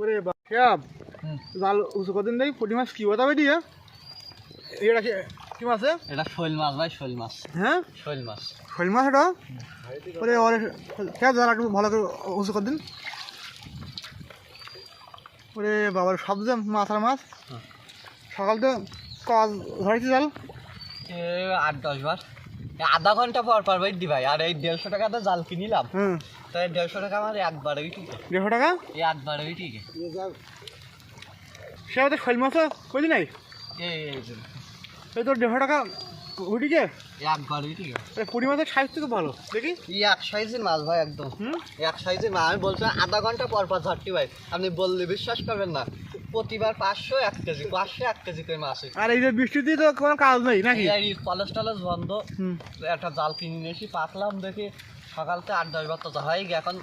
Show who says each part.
Speaker 1: ওরে বাপ জাল উঁচু কদিন দেই পুঁটি মাছ কি হতাবে দিয়ে এটা কি মাছ
Speaker 2: এটা শৈল মাছ ভাই, শৈল মাছ।
Speaker 1: হ্যাঁ
Speaker 2: শৈল মাছ,
Speaker 1: শৈল মাছ এটা ওরে ওরে খেয়ে জাল একটু ভালো করে উঁচু কদিন ওরে বাবার সব যে মাথার মাছ সকাল তো কাজ ধরেছি জাল
Speaker 2: 8-10 বার, আধা ঘন্টা পর পর ভাই দি ভাই। আর এই 150 টাকাতে জাল কিনিলাম, তাই 150 টাকা আমার একবারেই ঠিক।
Speaker 1: 150 টাকা
Speaker 2: এই একবারেই ঠিক।
Speaker 1: সে হয়তো শৈল মাছও বুঝলি নাই এই তোর 150 টাকা উঠিকে
Speaker 2: একবারেই ঠিক।
Speaker 1: পুঁটি মাছের সাইজ তো ভালো দেখি
Speaker 2: এই এক সাইজের মাছ ভাই, একদম এক সাইজের মাছ। আমি বলছি আধা ঘন্টা পর পর ঝাড়টি ভাই, আপনি বললে বিশ্বাস করবেন না। প্রতিবার 500 1 কেজি 500 1 কেজি করে মাছ।
Speaker 1: আর এই যে বৃষ্টিতে তো কোনো কাজ নেই নাকি?
Speaker 2: এই কলেজ টলেজ বন্ধ, একটা জাল কিনে নিয়েছি, পাতলাম দেখি সকালতে 8-10 বার তো হয়। এখন